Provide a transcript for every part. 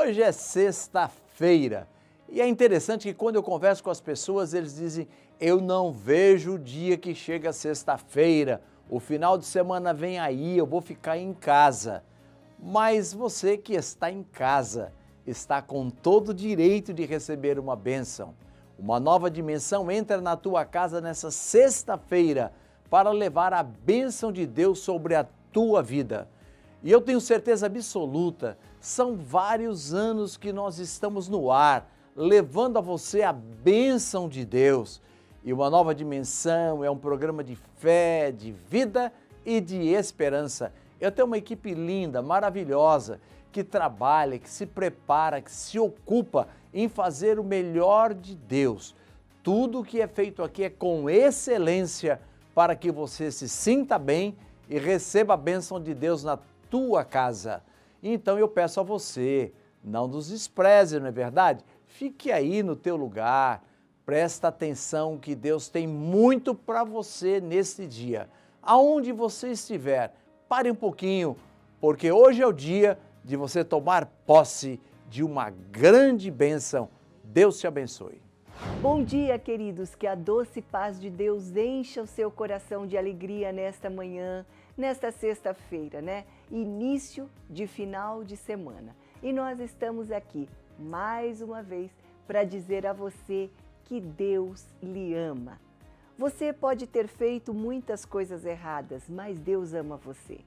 Hoje é sexta-feira e é interessante que quando eu converso com as pessoas, eles dizem: eu não vejo o dia que chega sexta-feira, o final de semana vem aí, eu vou ficar em casa. Mas você que está em casa está com todo o direito de receber uma bênção. Uma nova dimensão entra na tua casa nessa sexta-feira para levar a bênção de Deus sobre a tua vida. E eu tenho certeza absoluta, são vários anos que nós estamos no ar, levando a você a bênção de Deus. E uma nova dimensão é um programa de fé, de vida e de esperança. Eu tenho uma equipe linda, maravilhosa, que trabalha, que se prepara, que se ocupa em fazer o melhor de Deus. Tudo o que é feito aqui é com excelência para que você se sinta bem e receba a bênção de Deus na tua casa. Então eu peço a você, não nos despreze, não é verdade? Fique aí no teu lugar, presta atenção que Deus tem muito para você nesse dia. Aonde você estiver, pare um pouquinho, porque hoje é o dia de você tomar posse de uma grande bênção. Deus te abençoe. Bom dia, queridos, que a doce paz de Deus encha o seu coração de alegria nesta manhã, nesta sexta-feira, né? Início de final de semana. E nós estamos aqui mais uma vez para dizer a você que Deus lhe ama. Você pode ter feito muitas coisas erradas, mas Deus ama você.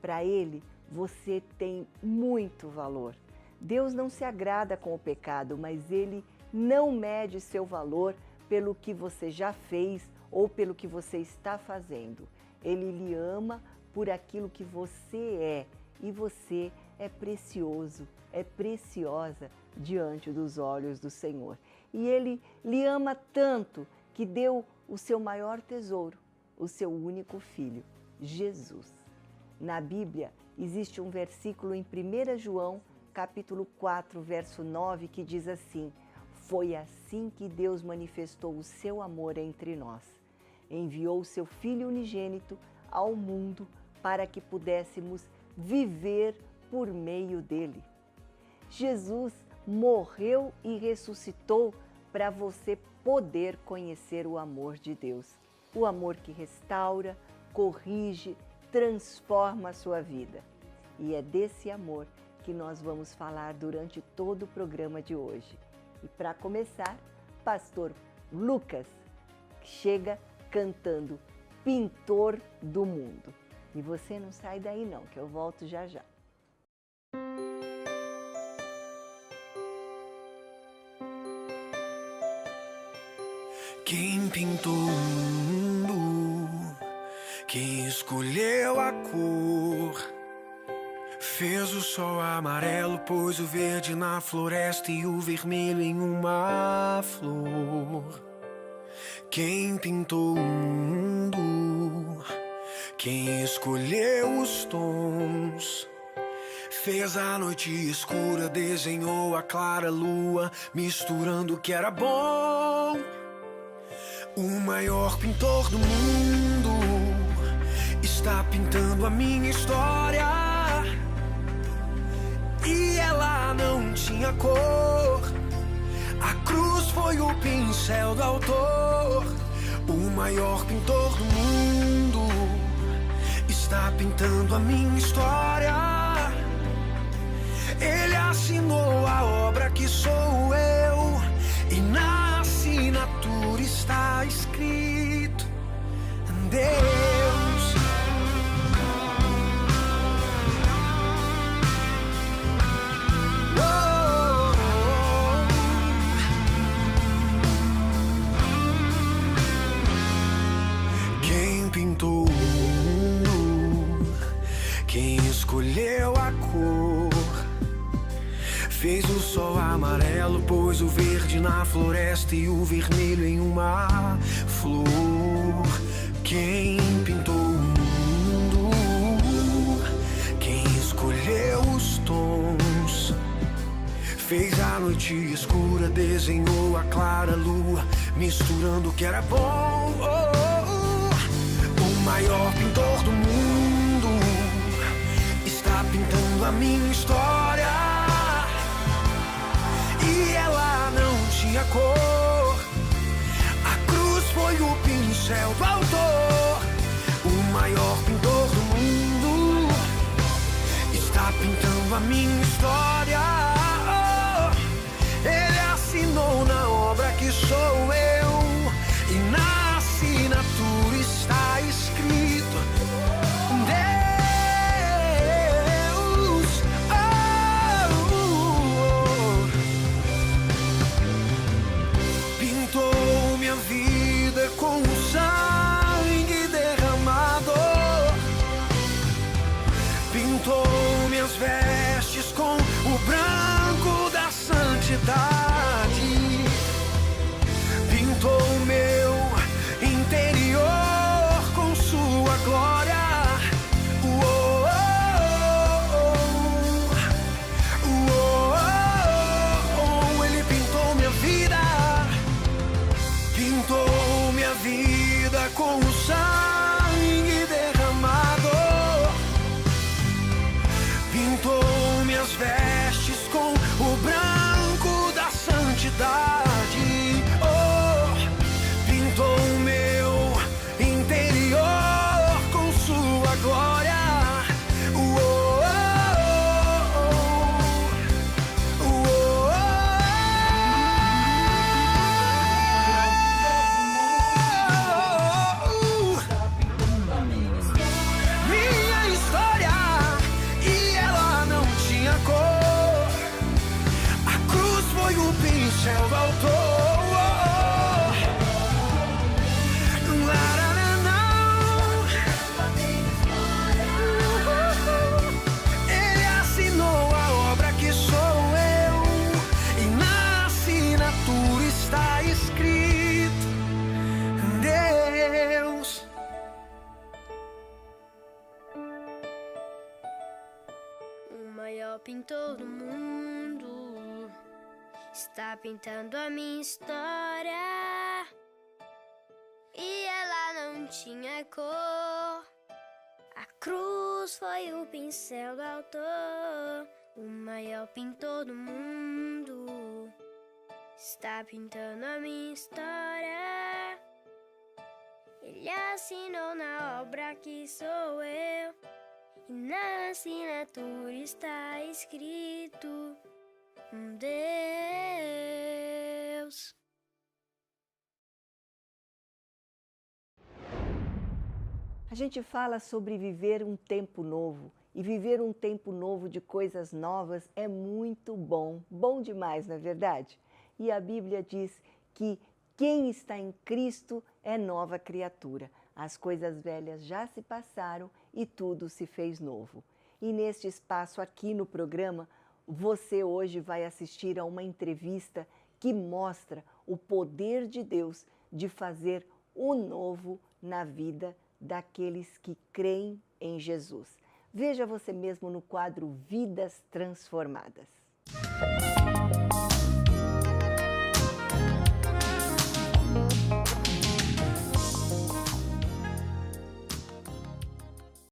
Para Ele, você tem muito valor. Deus não se agrada com o pecado, mas Ele não mede seu valor pelo que você já fez ou pelo que você está fazendo. Ele lhe ama por aquilo que você é e você é precioso, é preciosa diante dos olhos do Senhor. E Ele lhe ama tanto que deu o seu maior tesouro, o seu único filho, Jesus. Na Bíblia existe um versículo em 1 João, capítulo 4, verso 9, que diz assim: foi assim que Deus manifestou o seu amor entre nós. Enviou o seu Filho unigênito ao mundo para que pudéssemos viver por meio dele. Jesus morreu e ressuscitou para você poder conhecer o amor de Deus. O amor que restaura, corrige, transforma a sua vida. E é desse amor que nós vamos falar durante todo o programa de hoje. E para começar, pastor Lucas chega cantando Pintor do Mundo. E você não sai daí não, que eu volto já já. Quem pintou o mundo, quem escolheu a cor, fez o sol amarelo, pôs o verde na floresta e o vermelho em uma flor. Quem pintou o mundo, quem escolheu os tons, fez a noite escura, desenhou a clara lua, misturando o que era bom. O maior pintor do mundo está pintando a minha história. E ela não tinha cor, a cruz foi o pincel do autor. O maior pintor do mundo está pintando a minha história. Ele assinou a obra que sou eu, e na assinatura está escrito Deus. Quem pintou o mundo, quem escolheu a cor, Fez o sol amarelo, pôs o verde na floresta e o vermelho em uma flor. Quem pintou o mundo? Quem escolheu os tons? Fez a noite escura, desenhou a clara lua, misturando o que era bom. O maior pintor do mundo está pintando a minha história. E ela não tinha cor. A cruz foi o pincel do autor. O maior pintor do mundo está pintando a minha história. Ele assinou na obra que sou eu, e na assinatura está escrito: com o sangue derramado, pintou minhas vestes com o branco da santidade, pintou meu interior com sua glória. Ele pintou minha vida, pintou minha vida com o sangue derramado, pintou minhas vestes com o branco da santidade, pintou meu interior com sua glória. Pincel do autor. Ele assinou a obra que sou eu, e na assinatura está escrito: Deus. O maior pintor do mundo está pintando a minha história. E ela não tinha cor. A cruz foi o pincel do autor. O maior pintor do mundo está pintando a minha história. Ele assinou na obra que sou eu, e na assinatura está escrito: Deus. A gente fala sobre viver um tempo novo, e viver um tempo novo de coisas novas é muito bom, bom demais, não é verdade? E a Bíblia diz que quem está em Cristo é nova criatura. As coisas velhas já se passaram e tudo se fez novo. E neste espaço aqui no programa, você hoje vai assistir a uma entrevista que mostra o poder de Deus de fazer o novo na vida daqueles que creem em Jesus. Veja você mesmo no quadro Vidas Transformadas.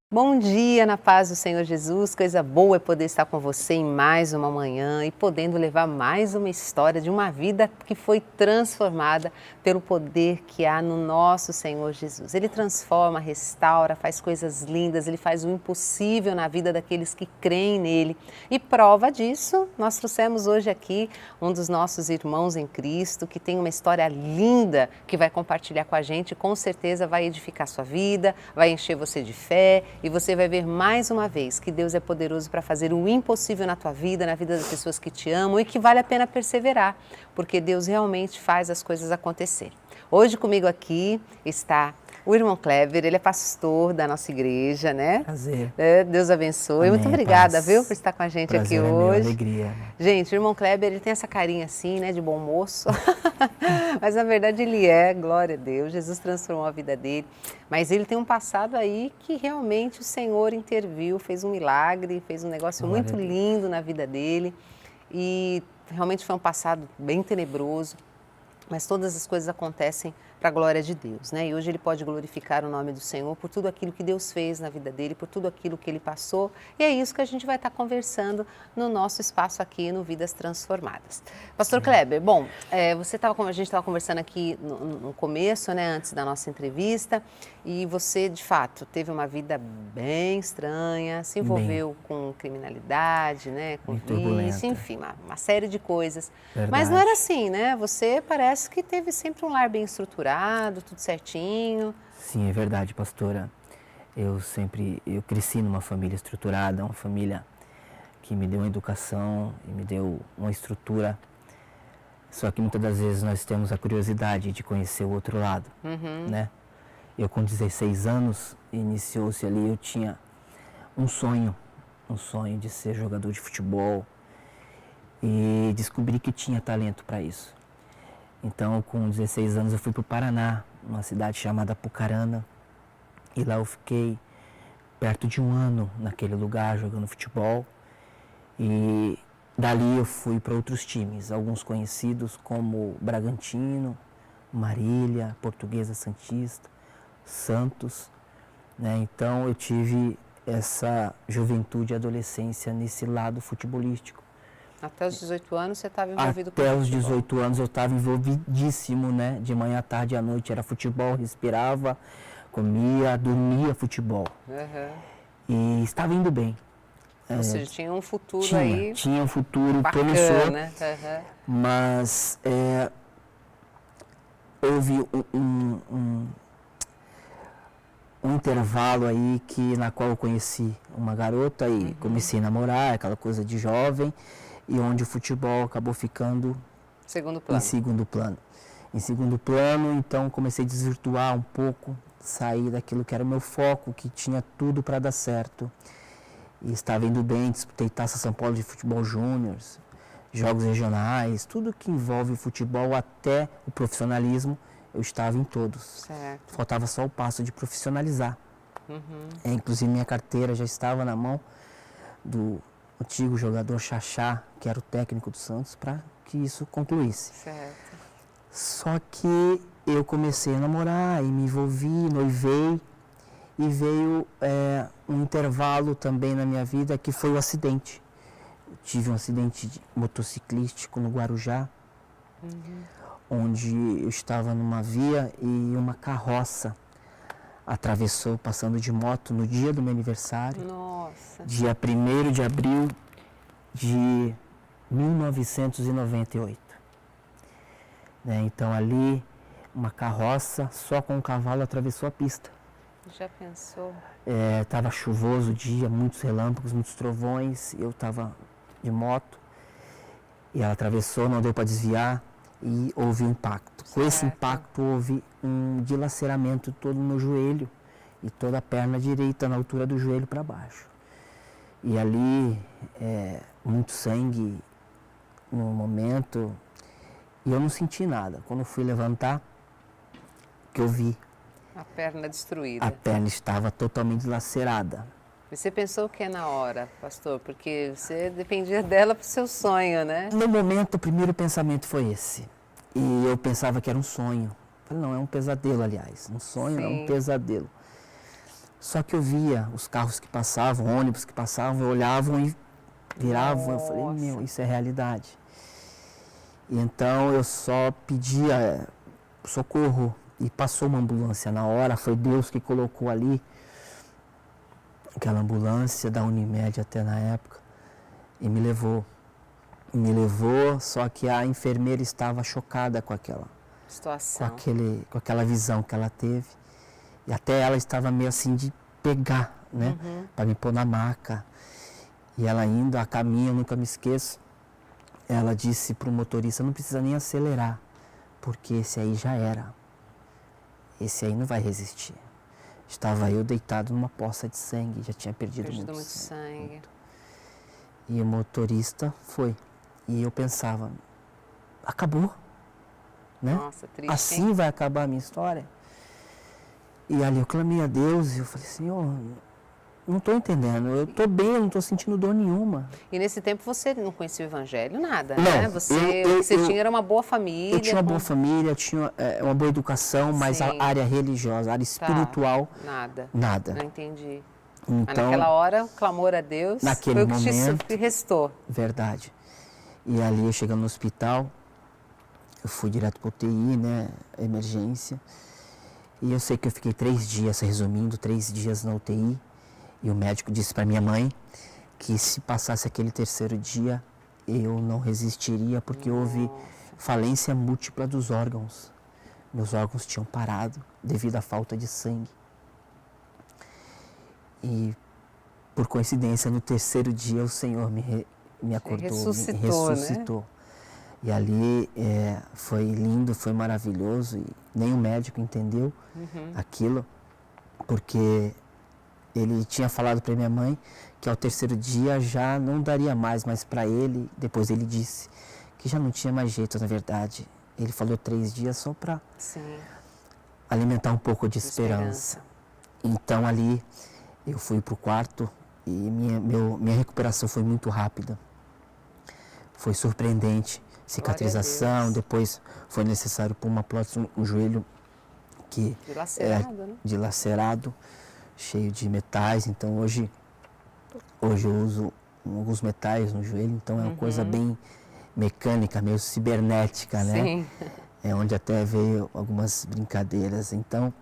Bom dia, na paz do Senhor Jesus, coisa boa é poder estar com você em mais uma manhã e podendo levar mais uma história de uma vida que foi transformada pelo poder que há no nosso Senhor Jesus. Ele transforma, restaura, faz coisas lindas, Ele faz o impossível na vida daqueles que creem nele. E prova disso, nós trouxemos hoje aqui um dos nossos irmãos em Cristo, que tem uma história linda que vai compartilhar com a gente, com certeza vai edificar sua vida, vai encher você de fé. E você vai ver mais uma vez que Deus é poderoso para fazer o impossível na tua vida, na vida das pessoas que te amam e que vale a pena perseverar, porque Deus realmente faz as coisas acontecerem. Hoje comigo aqui está o irmão Kleber, ele é pastor da nossa igreja, né? Prazer. Deus abençoe. Amém, Muito obrigada, paz. viu, por estar com a gente Prazer aqui é meu, hoje. alegria. Gente, o irmão Kleber, ele tem essa carinha assim, né, de bom moço, mas na verdade ele é, glória a Deus, Jesus transformou a vida dele, mas ele tem um passado aí que realmente o Senhor interviu, fez um milagre, fez um negócio Glória muito a Deus. lindo na vida dele e realmente foi um passado bem tenebroso, mas todas as coisas acontecem para a glória de Deus, né? E hoje ele pode glorificar o nome do Senhor por tudo aquilo que Deus fez na vida dele, por tudo aquilo que ele passou. E é isso que a gente vai estar conversando no nosso espaço aqui no Vidas Transformadas. Pastor Kleber, bom, a gente estava conversando aqui no começo, né, antes da nossa entrevista, e você, de fato, teve uma vida bem estranha, se envolveu com criminalidade, né, com Muito vício, turbulenta. enfim, uma série de coisas. Verdade. Mas não era assim, né? Você parece que teve sempre um lar bem estruturado, tudo certinho. Sim, é verdade, pastora. Eu cresci numa família estruturada, uma família que me deu uma educação e me deu uma estrutura. Só que muitas das vezes nós temos a curiosidade de conhecer o outro lado, né? Eu com 16 anos, iniciou-se ali, eu tinha um sonho de ser jogador de futebol e descobri que tinha talento para isso. Então, com 16 anos, eu fui para o Paraná, uma cidade chamada Apucarana, e lá eu fiquei perto de um ano naquele lugar jogando futebol. E dali eu fui para outros times, alguns conhecidos como Bragantino, Marília, Portuguesa Santista, Santos, né? Então eu tive essa juventude e adolescência nesse lado futebolístico. Até os 18 anos você estava envolvido com Até os futebol. 18 anos eu estava envolvidíssimo, né? De manhã, à tarde e à noite era futebol, respirava, comia, dormia futebol. Uhum. E estava indo bem. Ou seja, tinha um futuro aí Tinha um futuro bacana, promissor, né? Uhum. mas houve um intervalo aí na qual eu conheci uma garota e comecei a namorar, aquela coisa de jovem, e onde o futebol acabou ficando Segundo plano. em segundo plano. Em segundo plano, então comecei a desvirtuar um pouco, sair daquilo que era o meu foco, que tinha tudo para dar certo. E estava indo bem, disputei Taça São Paulo de Futebol Júnior, jogos regionais, tudo que envolve futebol até o profissionalismo, eu estava em todos. Certo. Faltava só o passo de profissionalizar. Inclusive minha carteira já estava na mão do antigo jogador Xaxá, que era o técnico do Santos, para que isso concluísse. Certo. Só que eu comecei a namorar e me envolvi, noivei, e veio um intervalo também na minha vida que foi o acidente. Eu tive um acidente motociclístico no Guarujá, onde eu estava numa via e uma carroça atravessou passando de moto no dia do meu aniversário, Nossa. dia 1º de abril de 1998. Né? Então ali, uma carroça só com um cavalo atravessou a pista. Já pensou? Estava chuvoso o dia, muitos relâmpagos, muitos trovões, eu estava de moto e ela atravessou, não deu para desviar e houve um impacto. Com esse Certo. impacto houve um dilaceramento todo no meu joelho e toda a perna direita na altura do joelho para baixo. E ali, muito sangue no momento, e eu não senti nada. Quando eu fui levantar, que eu vi, A perna destruída. a perna estava totalmente dilacerada. E você pensou o que na hora, pastor? Porque você dependia dela para o seu sonho, né? No momento, o primeiro pensamento foi esse. E eu pensava que era um sonho. Falei, não, é um pesadelo, aliás. Um sonho é Sim. um pesadelo. Só que eu via os carros que passavam, ônibus que passavam, olhavam e viravam. Eu falei, Nossa. meu, isso é realidade. E então eu só pedia socorro. E passou uma ambulância na hora, foi Deus que colocou ali aquela ambulância da Unimed até na época e me levou. Me levou, só que a enfermeira estava chocada com Situação. com aquela visão que ela teve. E até ela estava meio assim de pegar, né? Para me pôr na maca. E ela indo a caminho, eu nunca me esqueço, ela disse para o motorista, não precisa nem acelerar, porque esse aí já era. esse aí não vai resistir. Estava eu deitado numa poça de sangue, já tinha perdido muito sangue. Muito. E o motorista foi. E eu pensava, acabou, né? Nossa, triste, assim hein? vai acabar a minha história. E ali eu clamei a Deus e eu falei, Senhor, não estou entendendo, eu estou bem, eu não estou sentindo dor nenhuma. E nesse tempo você não conhecia o Evangelho, nada, Não, né? Você tinha era uma boa família. Eu tinha uma boa família, tinha uma boa educação, mas a Sim. área religiosa, a área espiritual, Nada. nada. Não entendi. Então, Mas naquela hora, o clamor a Deus naquele foi o que momento, te restou. Verdade. E ali eu chegando no hospital, eu fui direto para o UTI, né, emergência. E eu sei que eu fiquei 3 dias, resumindo, 3 dias na UTI. E o médico disse para minha mãe que se passasse aquele 3º dia, eu não resistiria, porque houve falência múltipla dos órgãos. Meus órgãos tinham parado devido à falta de sangue. E, por coincidência, no 3º dia o Senhor me acordou, me ressuscitou. Né? E ali foi lindo, foi maravilhoso. E nem o médico entendeu aquilo, porque ele tinha falado para minha mãe que ao 3º dia já não daria mais, mas para ele, depois ele disse que já não tinha mais jeito, na verdade. Ele falou 3 dias só para alimentar um pouco de esperança. Então ali eu fui para o quarto e minha recuperação foi muito rápida. Foi surpreendente. Cicatrização, depois foi necessário pôr uma prótese no joelho que dilacerado, né? Dilacerado, cheio de metais. Então hoje eu uso alguns metais no joelho, então é uma coisa bem mecânica, meio cibernética, né? Sim. É onde até veio algumas brincadeiras. Então,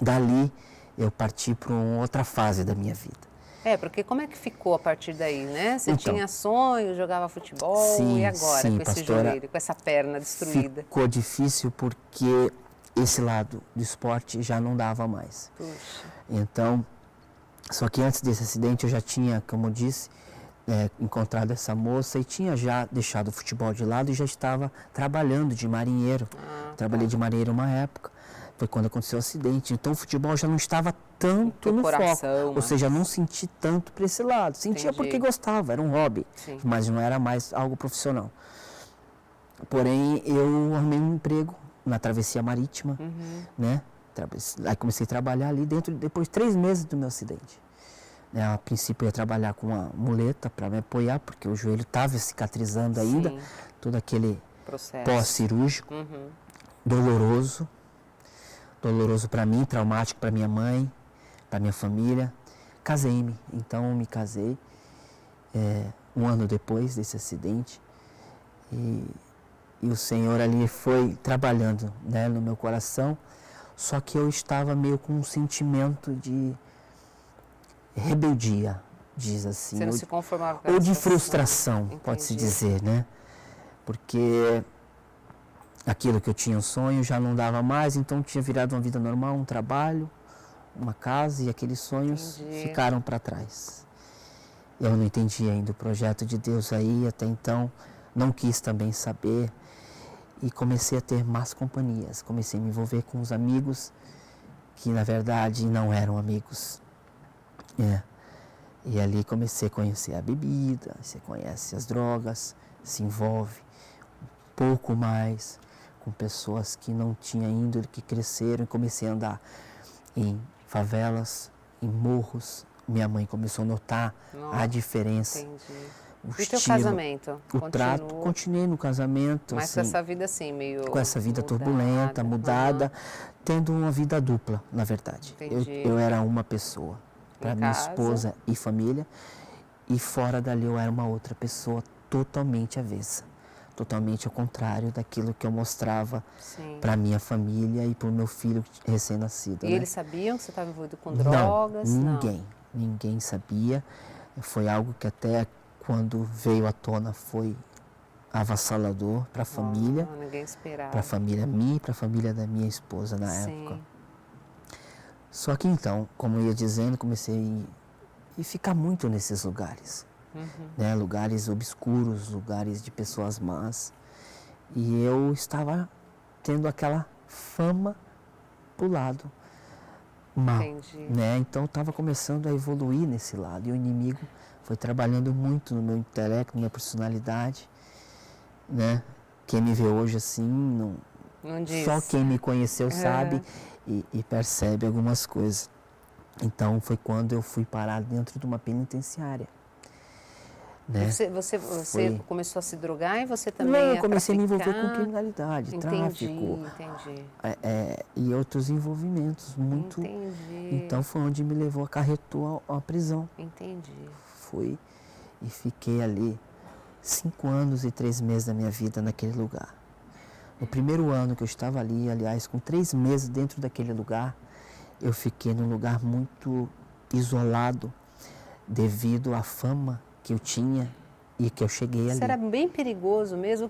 dali eu parti para uma outra fase da minha vida. Porque como é que ficou a partir daí, né? Você tinha sonho, jogava futebol, e agora com esse joelho, com essa perna destruída? Ficou difícil porque esse lado do esporte já não dava mais. Puxa. Então, só que antes desse acidente eu já tinha, como eu disse, encontrado essa moça e tinha já deixado o futebol de lado e já estava trabalhando de marinheiro. Trabalhei de marinheiro uma época. Foi quando aconteceu o acidente. Então o futebol já não estava tanto no foco. Ou seja, não senti tanto para esse lado. Sentia porque gostava, era um hobby. Sim. Mas não era mais algo profissional. Porém, eu arrumei um emprego na travessia marítima, né? Aí comecei a trabalhar ali depois de 3 meses do meu acidente. A princípio eu ia trabalhar com uma muleta para me apoiar, porque o joelho estava cicatrizando ainda. Sim. Todo aquele processo pós-cirúrgico, doloroso para mim, traumático para minha mãe, para minha família. Casei-me, então me casei 1 ano depois desse acidente e o Senhor ali foi trabalhando, né, no meu coração, só que eu estava meio com um sentimento de rebeldia, diz assim. Você não se conformava com ou de situação. frustração, pode-se dizer, né? Porque aquilo que eu tinha um sonho já não dava mais, então tinha virado uma vida normal, um trabalho, uma casa, e aqueles sonhos ficaram para trás. Eu não entendi ainda o projeto de Deus aí, até então não quis também saber e comecei a ter más companhias, comecei a me envolver com os amigos que na verdade não eram amigos. E ali comecei a conhecer a bebida, você conhece as drogas, se envolve um pouco mais com pessoas que não tinham índole, que cresceram, e comecei a andar em favelas, em morros. Minha mãe começou a notar a diferença. Entendi. O e estilo, teu casamento? o trato, continuei no casamento. Mas assim, com essa vida assim, meio com essa vida turbulenta, mudada, tendo uma vida dupla, na verdade. Eu era uma pessoa para minha esposa e família, e fora dali eu era uma outra pessoa totalmente avessa. Totalmente ao contrário daquilo que eu mostrava para minha família e para o meu filho recém-nascido. E eles sabiam que você estava envolvido com drogas? Ninguém sabia. Foi algo que até quando veio à tona foi avassalador para a família. Ninguém esperava. Para a família minha e para a família da minha esposa na época. Só que então, como eu ia dizendo, comecei a ficar muito nesses lugares. Né, lugares obscuros, lugares de pessoas más. E eu estava tendo aquela fama pro lado mal, Entendi. né? Então eu estava começando a evoluir nesse lado, e o inimigo foi trabalhando muito no meu intelecto, na minha personalidade, né? Quem me vê hoje assim, Não diz. só quem me conheceu sabe e percebe algumas coisas. Então foi quando eu fui parar dentro de uma penitenciária, né? Você Foi. começou a se drogar e você também Não, eu a comecei a me envolver com traficar? criminalidade, tráfico, Entendi. e outros envolvimentos muito. Entendi. Então foi onde me levou, acarretou a prisão. Entendi. Fui e fiquei ali 5 anos e 3 meses da minha vida naquele lugar. No primeiro ano que eu estava ali, aliás, com 3 meses dentro daquele lugar, eu fiquei num lugar muito isolado devido à fama que eu tinha e que eu cheguei ali. Isso era bem perigoso mesmo?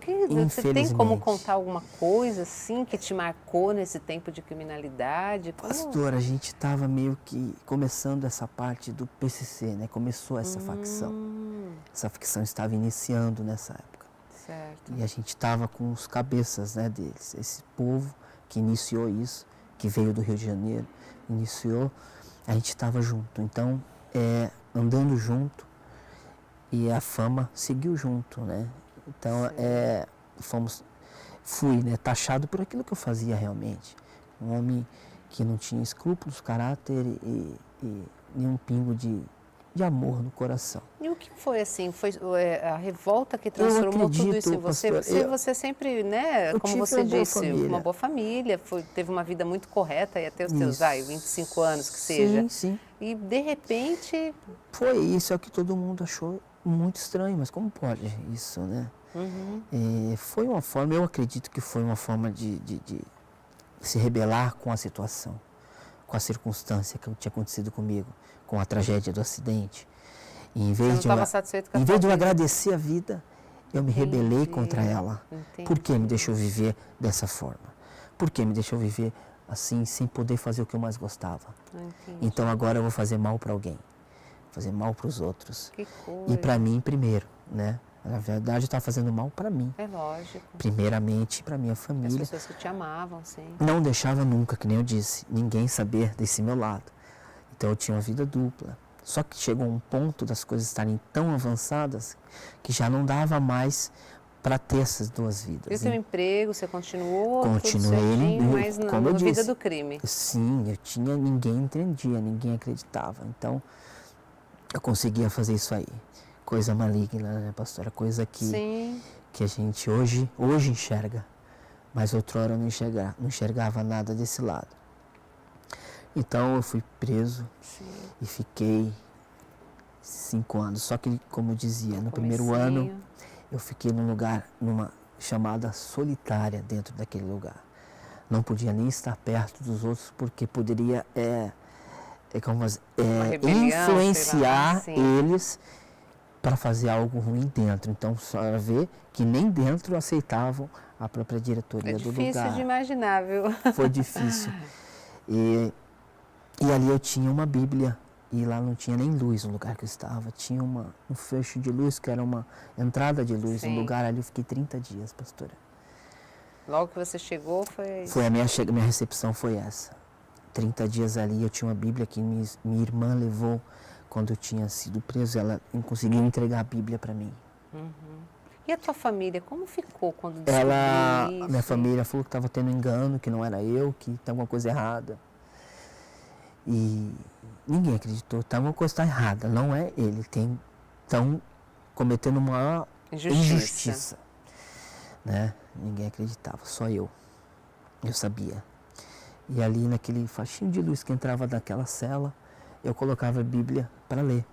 Você tem como contar alguma coisa assim que te marcou nesse tempo de criminalidade? Pastor, a gente estava meio que começando essa parte do PCC, né? Começou essa facção. Essa facção estava iniciando nessa época. Certo. E a gente estava com os cabeças, né, deles. Esse povo que iniciou isso, que veio do Rio de Janeiro, iniciou, a gente estava junto. Então, andando junto, e a fama seguiu junto, né? Então, fui, né, taxado por aquilo que eu fazia realmente. Um homem que não tinha escrúpulos, caráter e nenhum pingo de amor no coração. E o que foi assim? Foi a revolta que transformou tudo isso em você? Pastor, você sempre, né, como você disse, uma boa família, teve uma vida muito correta e até os teus 25 anos que seja. Sim. E de repente... Foi isso, é o que todo mundo achou muito estranho, mas como pode isso, né? Foi uma forma, eu acredito que foi uma forma de se rebelar com a situação, com a circunstância que tinha acontecido comigo, com a tragédia do acidente. E em vez de eu agradecer a vida, eu me rebelei contra ela. Por que me deixou viver dessa forma? Por que me deixou viver assim, sem poder fazer o que eu mais gostava? Então agora eu vou fazer mal para alguém, fazer mal para os outros. Que coisa. E para mim primeiro, né? Na verdade, eu estava fazendo mal para mim. É lógico. Primeiramente para minha família. As pessoas que te amavam, sim. Não deixava nunca, que nem eu disse, ninguém saber desse meu lado. Então eu tinha uma vida dupla. Só que chegou um ponto das coisas estarem tão avançadas que já não dava mais para ter essas duas vidas. E o seu emprego, você continuou? Continuei, mas como eu disse, vida do crime. Sim, eu tinha, ninguém entendia, ninguém acreditava. Então, eu conseguia fazer isso aí. Coisa maligna, né, pastora? Coisa que a gente hoje enxerga, mas outrora eu não enxergava nada desse lado. Então, eu fui preso e fiquei 5 anos. Só que, como eu dizia, no primeiro ano, eu fiquei numa chamada solitária dentro daquele lugar. Não podia nem estar perto dos outros, porque poderia influenciar eles para fazer algo ruim dentro. Então, só ver que nem dentro aceitavam a própria diretoria do lugar. É difícil de imaginar, viu? Foi difícil. E ali eu tinha uma Bíblia. E lá não tinha nem luz no lugar que eu estava. Tinha um fecho de luz, que era uma entrada de luz. No lugar ali eu fiquei 30 dias, pastora. Logo que você chegou, foi a minha recepção foi essa. 30 dias ali, eu tinha uma Bíblia que minha irmã levou quando eu tinha sido preso. Ela conseguiu entregar a Bíblia para mim. E a tua família, como ficou quando descobriu isso? Minha família falou que estava tendo engano, que não era eu, que tem alguma coisa errada. E ninguém acreditou, alguma coisa está errada, não é ele, estão cometendo uma injustiça, né? Ninguém acreditava, só eu sabia. E ali naquele faixinho de luz que entrava daquela cela, eu colocava a Bíblia para ler.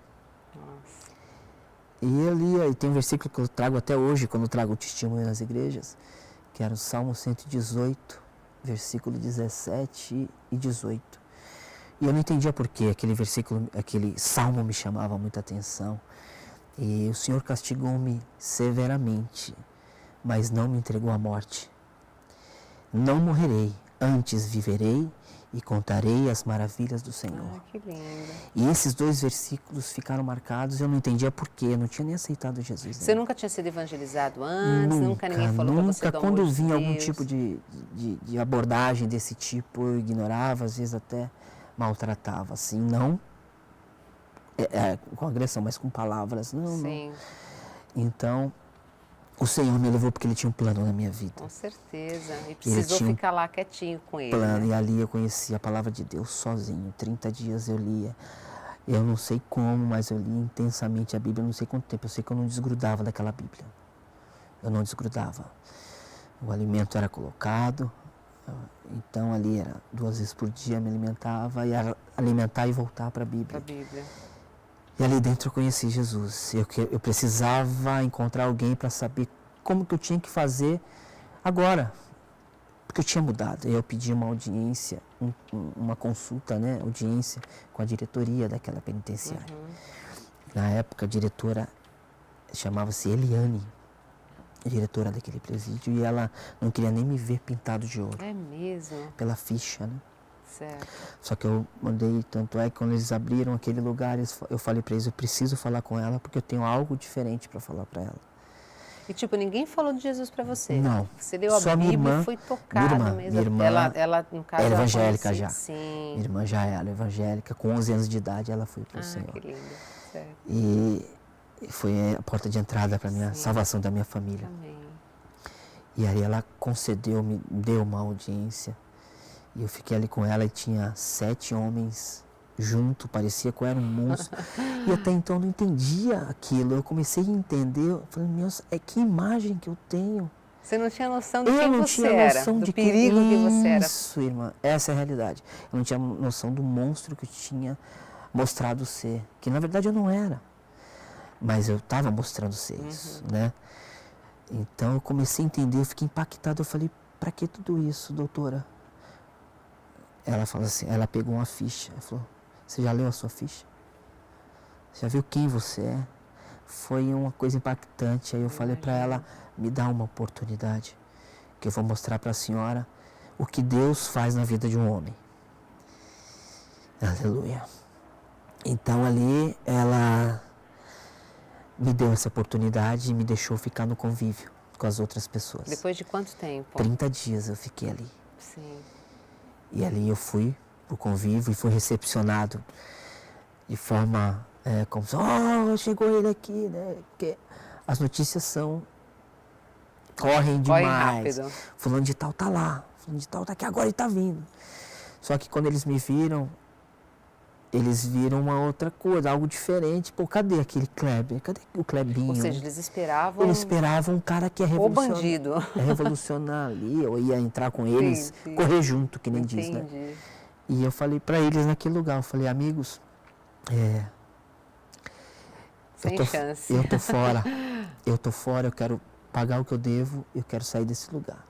Nossa. E ali tem um versículo que eu trago até hoje, quando eu trago o testemunho nas igrejas, que era o Salmo 118, versículo 17 e 18. E eu não entendia por que aquele salmo me chamava muita atenção. E o Senhor castigou-me severamente, mas não me entregou à morte. Não morrerei, antes viverei e contarei as maravilhas do Senhor. Ah, que lindo. E esses 2 versículos ficaram marcados e eu não entendia por quê, eu não tinha nem aceitado Jesus. Você nunca tinha sido evangelizado antes? Nunca ninguém falou para você do amor Quando eu de vinha algum Deus? tipo de abordagem desse tipo, eu ignorava, às vezes até maltratava, assim, não com agressão, mas com palavras, não. Sim, Então, o Senhor me levou porque Ele tinha um plano na minha vida. com certeza. E precisou tinha um ficar lá quietinho com ele. Plano, Né? e ali eu conheci a palavra de Deus sozinho, 30 dias eu lia. Eu não sei como, mas eu li intensamente a Bíblia, eu não sei quanto tempo, eu sei que eu não desgrudava daquela Bíblia. Eu não desgrudava. O alimento era colocado, então ali era 2 vezes por dia me alimentava, e era alimentar e voltar para a Bíblia. E ali dentro eu conheci Jesus. Eu precisava encontrar alguém para saber como que eu tinha que fazer agora. Porque eu tinha mudado. Eu pedi uma audiência, uma consulta, né? Audiência com a diretoria daquela penitenciária. Na época a diretora chamava-se Eliane, a diretora daquele presídio, e ela não queria nem me ver pintado de ouro. É mesmo? Pela ficha, né? Certo. Só que eu mandei, tanto é que quando eles abriram aquele lugar, eu falei para eles, eu preciso falar com ela porque eu tenho algo diferente para falar para ela. E tipo, ninguém falou de Jesus para você? Não. Você leu a Só Bíblia minha irmã, e foi tocada mesmo. minha irmã ela, no caso, era ela evangélica conhecia. já. Sim. Minha irmã já era evangélica, com 11 anos de idade ela foi para o Senhor. Que lindo. Certo. E foi a porta de entrada para a minha salvação da minha família. Amém. E aí ela concedeu, me deu uma audiência. E eu fiquei ali com ela e tinha 7 homens junto, parecia que eu era um monstro. E até então eu não entendia aquilo. Eu comecei a entender, eu falei, meu, que imagem que eu tenho. Você não tinha noção de Eu quem não você tinha era, noção do de perigo que você era. Isso, irmã, essa é a realidade. Eu não tinha noção do monstro que eu tinha mostrado ser, que na verdade eu não era. Mas eu estava mostrando ser isso, né? Então eu comecei a entender, eu fiquei impactado, eu falei, para que tudo isso, doutora? Ela falou assim, ela pegou uma ficha, ela falou, você já leu a sua ficha? Você já viu quem você é? Foi uma coisa impactante. Aí eu falei para ela, me dá uma oportunidade, que eu vou mostrar para a senhora o que Deus faz na vida de um homem. Aleluia. Então ali ela me deu essa oportunidade e me deixou ficar no convívio com as outras pessoas. Depois de quanto tempo? 30 dias eu fiquei ali. Sim. E ali eu fui pro convívio e fui recepcionado de forma como se, chegou ele aqui, né? Porque as notícias correm demais. Rápido. Fulano de tal tá lá, fulano de tal tá aqui, agora ele tá vindo. Só que quando eles me viram, eles viram uma outra coisa, algo diferente. Pô, cadê aquele Kleber? Cadê o Klebinho? Ou seja, eles esperavam... Eles esperavam um cara que é O bandido. revolucionar ali, eu ia entrar com eles, Sim. correr junto, que nem diz, né? E eu falei para eles naquele lugar, eu falei, amigos, sem chance. eu tô fora, eu quero pagar o que eu devo, eu quero sair desse lugar.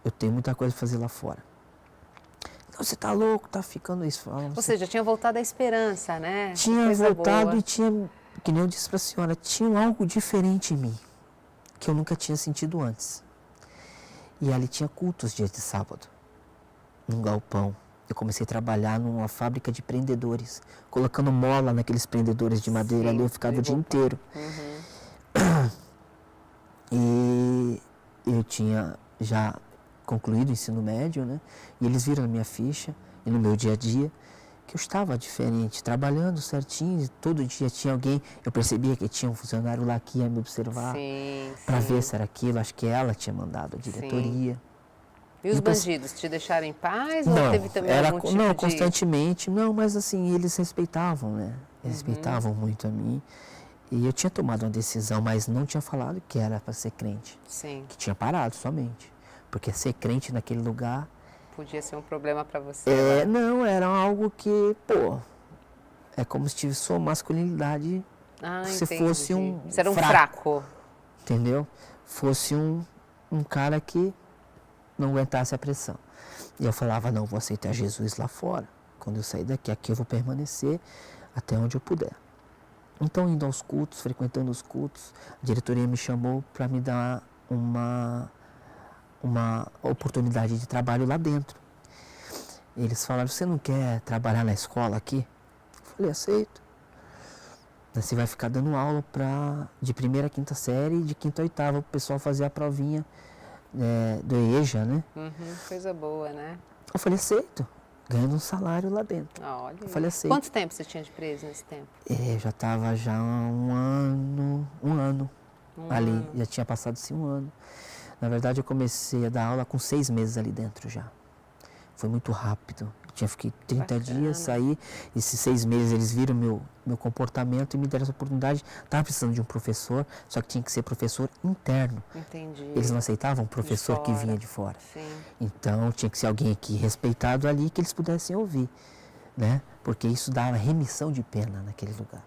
Eu tenho muita coisa para fazer lá fora. Não, você tá louco, tá ficando isso. Ou seja, tinha voltado a esperança, né? Tinha voltado e tinha, que nem eu disse para a senhora, tinha algo diferente em mim, que eu nunca tinha sentido antes. E ali tinha cultos dias de sábado, num galpão. Eu comecei a trabalhar numa fábrica de prendedores, colocando mola naqueles prendedores de madeira. Ali eu ficava o dia inteiro. E eu tinha já concluído o ensino médio, né? E eles viram na minha ficha e no meu dia a dia que eu estava diferente, trabalhando certinho. Todo dia tinha alguém, eu percebia que tinha um funcionário lá que ia me observar para ver se era aquilo. Acho que ela tinha mandado a diretoria. E os bandidos te deixaram em paz não, ou teve também algum tipo não, constantemente, não, mas assim, eles respeitavam, né? Eles respeitavam muito a mim. E eu tinha tomado uma decisão, mas não tinha falado que era para ser crente. Sim. Que tinha parado somente. Porque ser crente naquele lugar... Podia ser um problema para você. Não, era algo que, é como se tivesse sua masculinidade, se fosse um Você era um fraco. Entendeu? Fosse um cara que não aguentasse a pressão. E eu falava, não, vou aceitar Jesus lá fora. Quando eu sair daqui, aqui eu vou permanecer até onde eu puder. Então, indo aos cultos, frequentando os cultos, a diretoria me chamou para me dar uma oportunidade de trabalho lá dentro. Eles falaram, você não quer trabalhar na escola aqui? Eu falei, aceito. Você vai ficar dando aula de 1ª a 5ª série e de 5ª a 8ª, o pessoal fazer a provinha do EJA, né? Coisa boa, né? Eu falei, aceito. Ganhando um salário lá dentro. Olha. Eu falei, aceito. Quanto tempo você tinha de preso nesse tempo? Eu já estava um ano ali. Já tinha passado-se um ano. Na verdade, eu comecei a dar aula com 6 meses ali dentro já. Foi muito rápido. Fiquei 30 dias, saí. Esses 6 meses eles viram meu comportamento e me deram essa oportunidade. Estava precisando de um professor, só que tinha que ser professor interno. Entendi. Eles não aceitavam um professor que vinha de fora. Sim. Então tinha que ser alguém aqui respeitado ali que eles pudessem ouvir, né? Porque isso dava remissão de pena naquele lugar.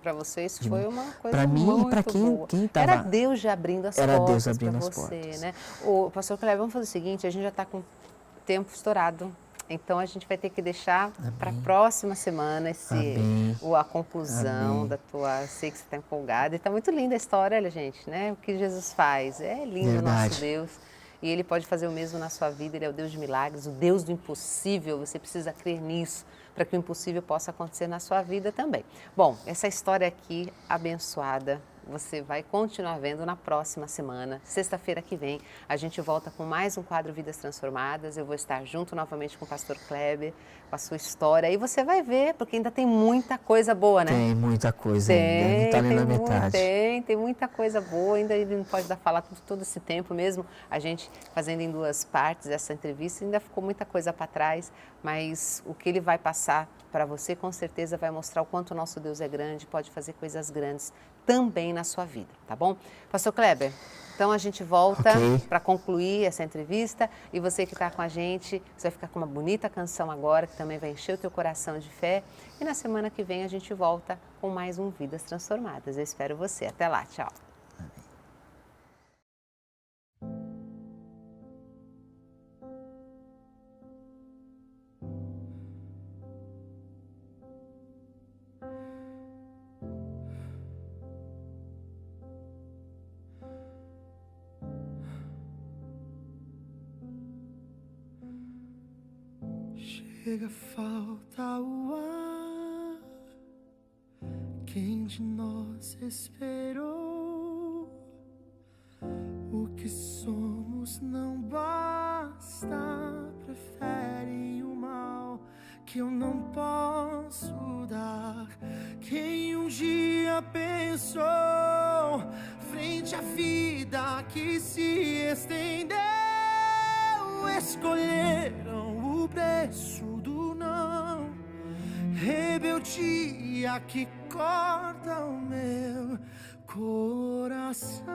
Para você isso foi uma coisa para mim muito e para quem estava. Era Deus já abrindo as Era portas. Deus abrindo as você, portas. Né? O pastor Cleber, vamos fazer o seguinte, a gente já está com o tempo estourado. Então a gente vai ter que deixar para a próxima semana a conclusão da tua. Sei que você está empolgada e está muito linda a história, olha, gente, né? O que Jesus faz. É lindo o nosso Deus. E Ele pode fazer o mesmo na sua vida. Ele é o Deus de milagres, o Deus do impossível. Você precisa crer nisso para que o impossível possa acontecer na sua vida também. Bom, essa história aqui abençoada, você vai continuar vendo na próxima semana. Sexta-feira que vem, a gente volta com mais um quadro Vidas Transformadas. Eu vou estar junto novamente com o pastor Kleber, com a sua história. E você vai ver, porque ainda tem muita coisa boa, né? Tem muita coisa ainda, não está nem na metade. Tem muita coisa boa, ainda ele não pode dar falar todo esse tempo mesmo. A gente fazendo em 2 partes essa entrevista, ainda ficou muita coisa para trás, mas o que ele vai passar para você, com certeza vai mostrar o quanto o nosso Deus é grande, pode fazer coisas grandes também na sua vida, tá bom? Pastor Kleber, então a gente volta para concluir essa entrevista e você que está com a gente, você vai ficar com uma bonita canção agora, que também vai encher o teu coração de fé. E na semana que vem a gente volta com mais um Vidas Transformadas. Eu espero você. Até lá, tchau. Chega, falta o ar. Quem de nós esperou? O que somos não basta. Preferem o mal que eu não posso dar. Quem um dia pensou frente à vida que se estendeu, escolheram o preço do não. Rebeldia que corta o meu coração.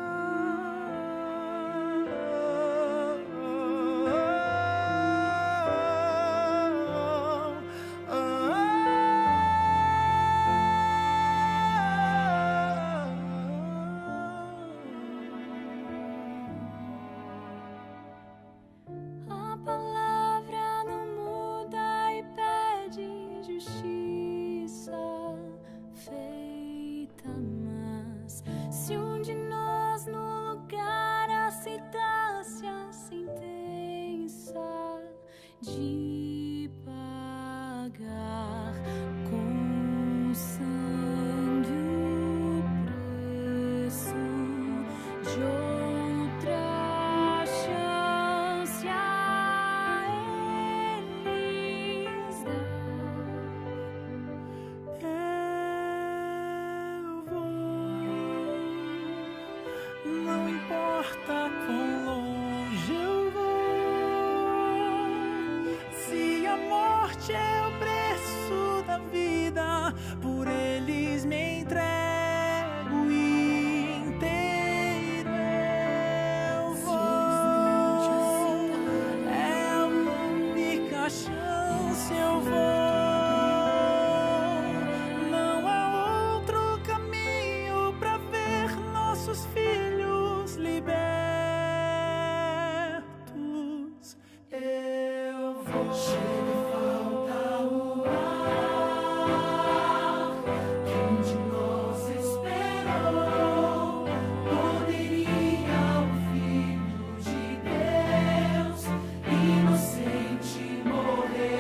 Inocente morrer.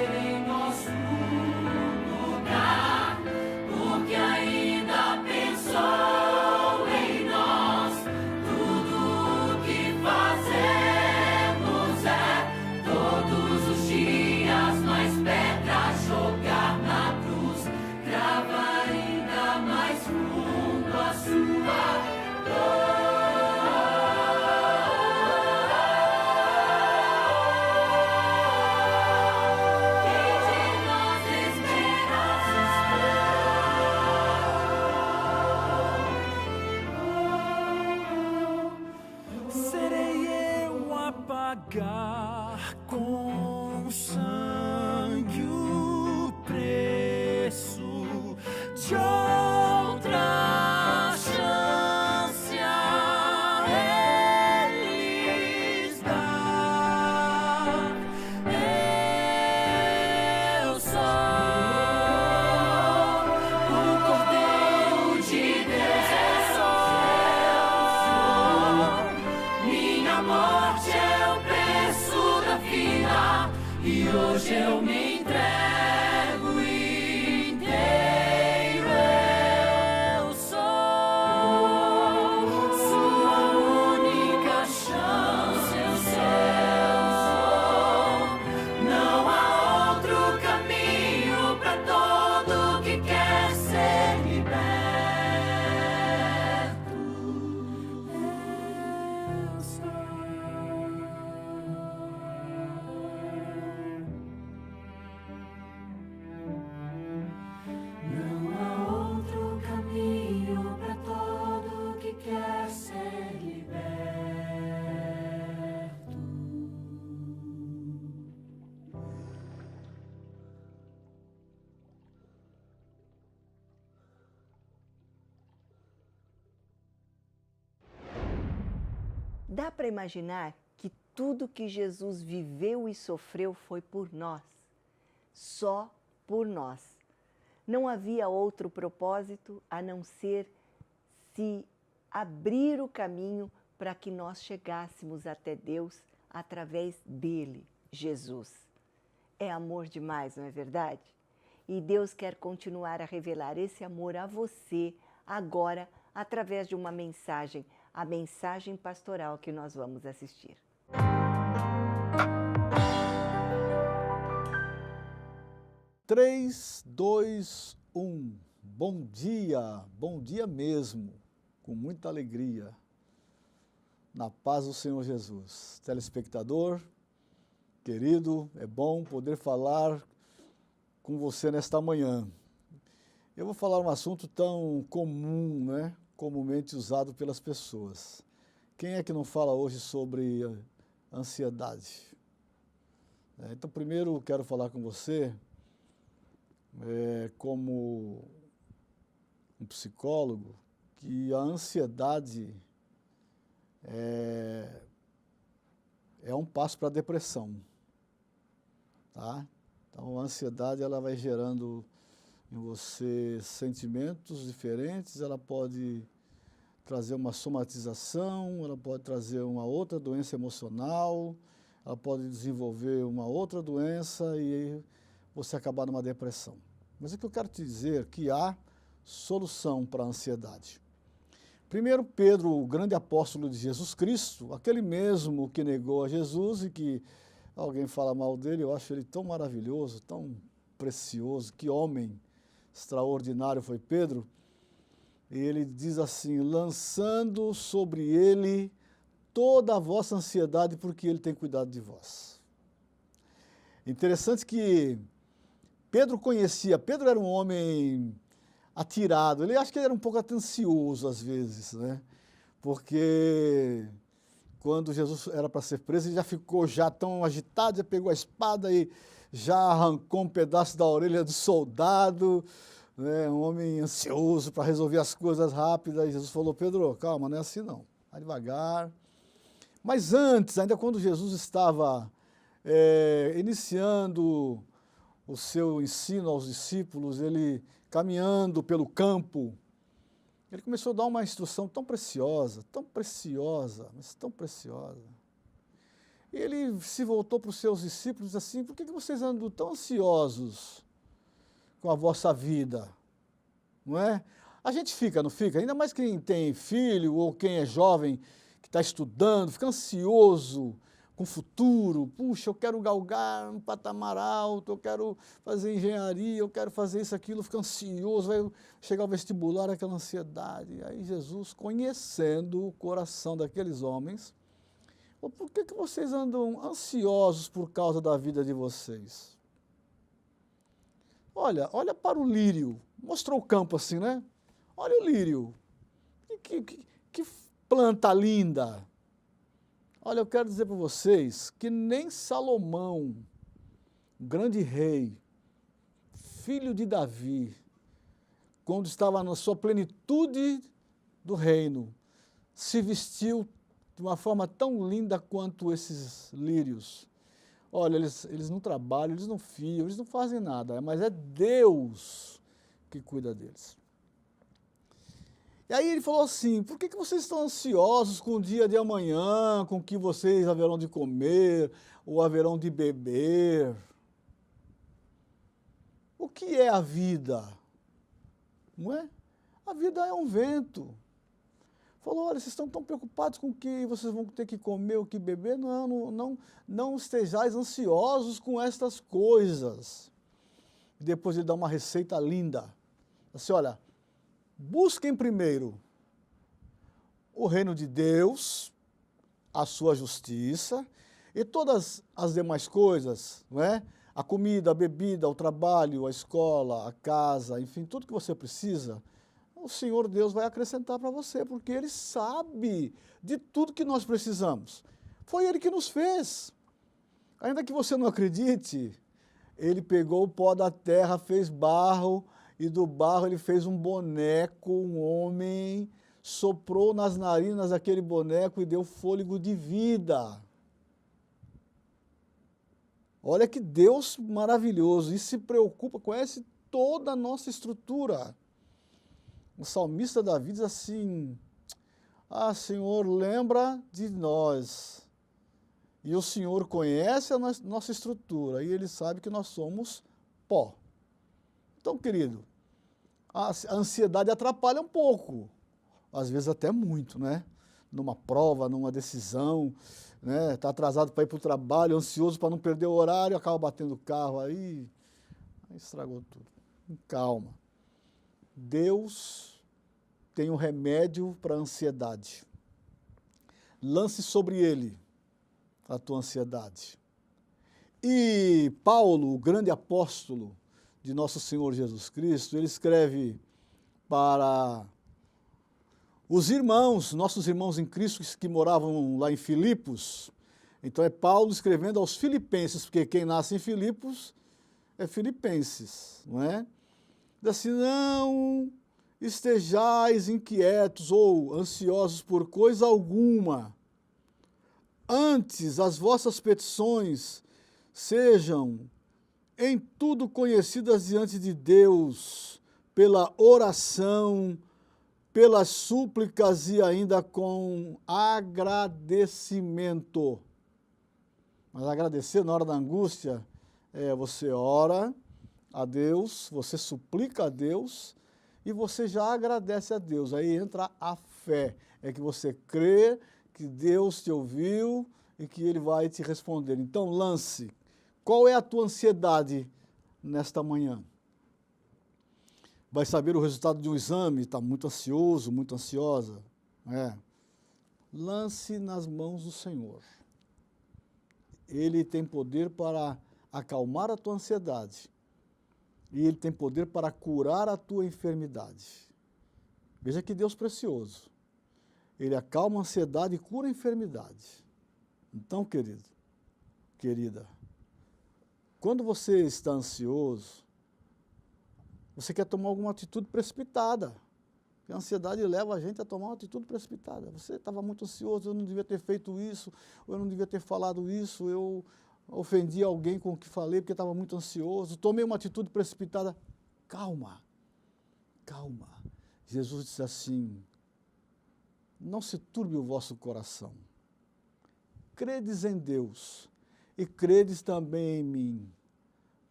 pagar com sangue o preço de outra chance a eles dar. Eu sou o Cordeiro de Deus, minha morte é o preço da vida, e hoje eu me entrego inteiro. Eu sou sua única chance, eu sou. Não há outro caminho para todo que quer ser liberto. Eu sou. Não há outro caminho para todo que quer ser liberto. Dá para imaginar que tudo que Jesus viveu e sofreu foi por nós, só por nós. Não havia outro propósito a não ser se abrir o caminho para que nós chegássemos até Deus através dele, Jesus. É amor demais, não é verdade? E Deus quer continuar a revelar esse amor a você agora através de uma mensagem, a mensagem pastoral que nós vamos assistir. Três, dois, um. Bom dia mesmo, com muita alegria, na paz do Senhor Jesus. Telespectador, querido, é bom poder falar com você nesta manhã. Eu vou falar um assunto tão comum, né? Comumente usado pelas pessoas. Quem é que não fala hoje sobre ansiedade? Então, primeiro, quero falar com você, como um psicólogo, que a ansiedade é um passo para a depressão, tá? Então, a ansiedade, ela vai gerando em você sentimentos diferentes, ela pode trazer uma somatização, ela pode trazer uma outra doença emocional, ela pode desenvolver uma outra doença e você acabar numa depressão. Mas o que eu quero te dizer é que há solução para a ansiedade. Primeiro, Pedro, o grande apóstolo de Jesus Cristo, aquele mesmo que negou a Jesus e que alguém fala mal dele, eu acho ele tão maravilhoso, tão precioso, que homem extraordinário foi Pedro. E ele diz assim, lançando sobre ele toda a vossa ansiedade, porque ele tem cuidado de vós. Interessante que Pedro era um homem atirado, ele acho que ele era um pouco atencioso às vezes, né? Porque quando Jesus era para ser preso, ele já ficou tão agitado, já pegou a espada e já arrancou um pedaço da orelha do soldado, né? Um homem ansioso para resolver as coisas rápidas. E Jesus falou, Pedro, calma, não é assim não, vai devagar. Mas antes, ainda quando Jesus estava iniciando o seu ensino aos discípulos, ele caminhando pelo campo, ele começou a dar uma instrução tão preciosa, mas tão preciosa. E ele se voltou para os seus discípulos e disse assim, por que vocês andam tão ansiosos com a vossa vida? Não é? A gente fica, não fica? Ainda mais quem tem filho ou quem é jovem, que está estudando, fica ansioso com o futuro. Puxa, eu quero galgar um patamar alto, eu quero fazer engenharia, eu quero fazer isso, aquilo, fica ansioso, vai chegar ao vestibular, aquela ansiedade. Aí Jesus, conhecendo o coração daqueles homens, por que vocês andam ansiosos por causa da vida de vocês? Olha para o lírio. Mostrou o campo assim, né? Olha o lírio. Que planta linda. Olha, eu quero dizer para vocês que nem Salomão, grande rei, filho de Davi, quando estava na sua plenitude do reino, se vestiu de uma forma tão linda quanto esses lírios. Olha, eles não trabalham, eles não fiam, eles não fazem nada, mas é Deus que cuida deles. E aí ele falou assim, por que vocês estão ansiosos com o dia de amanhã, com o que vocês haverão de comer ou haverão de beber? O que é a vida? Não é? A vida é um vento. Falou, olha, vocês estão tão preocupados com o que vocês vão ter que comer, o que beber? Não estejais ansiosos com estas coisas. E depois ele dá uma receita linda. Assim, olha, busquem primeiro o reino de Deus, a sua justiça, e todas as demais coisas, não é? A comida, a bebida, o trabalho, a escola, a casa, enfim, tudo que você precisa, o Senhor Deus vai acrescentar para você, porque Ele sabe de tudo que nós precisamos. Foi Ele que nos fez. Ainda que você não acredite, Ele pegou o pó da terra, fez barro, e do barro Ele fez um boneco, um homem, soprou nas narinas daquele boneco e deu fôlego de vida. Olha que Deus maravilhoso, e se preocupa, conhece toda a nossa estrutura. O salmista Davi diz assim, Senhor, lembra de nós. E o Senhor conhece a nossa estrutura, e Ele sabe que nós somos pó. Então, querido, a ansiedade atrapalha um pouco, às vezes até muito, né? Numa prova, numa decisão, né? Está atrasado para ir para o trabalho, ansioso para não perder o horário, acaba batendo o carro, aí estragou tudo. Calma. Deus tem um remédio para a ansiedade. Lance sobre Ele a tua ansiedade. E Paulo, o grande apóstolo de nosso Senhor Jesus Cristo, ele escreve para os irmãos, nossos irmãos em Cristo que moravam lá em Filipos. Então é Paulo escrevendo aos filipenses, porque quem nasce em Filipos é filipenses, não é? Diz assim, não estejais inquietos ou ansiosos por coisa alguma. Antes, as vossas petições sejam em tudo conhecidas diante de Deus, pela oração, pelas súplicas e ainda com agradecimento. Mas agradecer na hora da angústia você ora a Deus, você suplica a Deus e você já agradece a Deus. Aí entra a fé, é que você crê que Deus te ouviu e que Ele vai te responder. Então lance, qual é a tua ansiedade nesta manhã? Vai saber o resultado de um exame, está muito ansioso, muito ansiosa. Lance nas mãos do Senhor. Ele tem poder para acalmar a tua ansiedade. E Ele tem poder para curar a tua enfermidade. Veja que Deus precioso. Ele acalma a ansiedade e cura a enfermidade. Então, querido, querida, quando você está ansioso, você quer tomar alguma atitude precipitada. A ansiedade leva a gente a tomar uma atitude precipitada. Você estava muito ansioso, eu não devia ter feito isso, ou eu não devia ter falado isso, eu ofendi alguém com o que falei porque estava muito ansioso, tomei uma atitude precipitada. Calma, calma. Jesus disse assim, não se turbe o vosso coração. Credes em Deus e credes também em mim.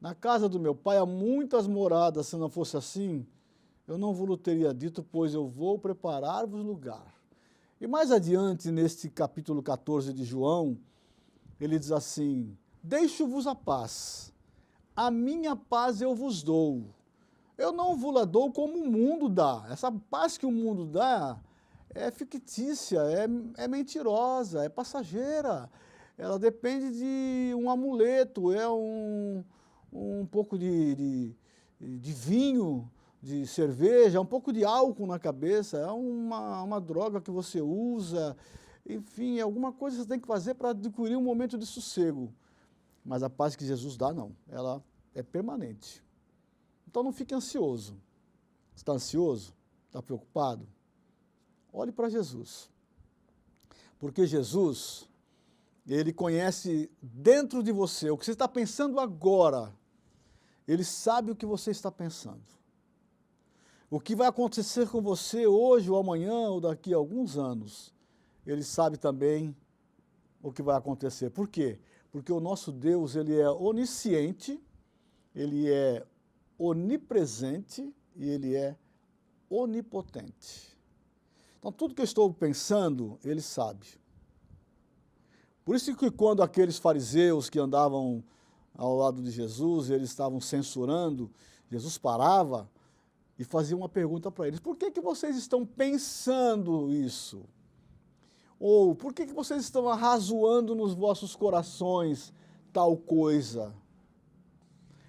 Na casa do meu pai há muitas moradas, se não fosse assim, eu não vos teria dito, pois eu vou preparar-vos lugar. E mais adiante, neste capítulo 14 de João, ele diz assim, deixo-vos a paz, a minha paz eu vos dou. Eu não vos la dou como o mundo dá. Essa paz que o mundo dá é fictícia, é mentirosa, é passageira. Ela depende de um amuleto, é um pouco de vinho, de cerveja, um pouco de álcool na cabeça, é uma droga que você usa enfim, alguma coisa você tem que fazer para adquirir um momento de sossego. Mas a paz que Jesus dá, não, ela é permanente. Então não fique ansioso. Está ansioso? Está preocupado? Olhe para Jesus. Porque Jesus, Ele conhece dentro de você o que você está pensando agora. Ele sabe o que você está pensando. O que vai acontecer com você hoje ou amanhã ou daqui a alguns anos, Ele sabe também o que vai acontecer. Por quê? Porque o nosso Deus, Ele é onisciente, Ele é onipresente e Ele é onipotente. Então, tudo que eu estou pensando, Ele sabe. Por isso que quando aqueles fariseus que andavam ao lado de Jesus, eles estavam censurando, Jesus parava e fazia uma pergunta para eles: por que vocês estão pensando isso? Ou por que vocês estão arrazoando nos vossos corações tal coisa?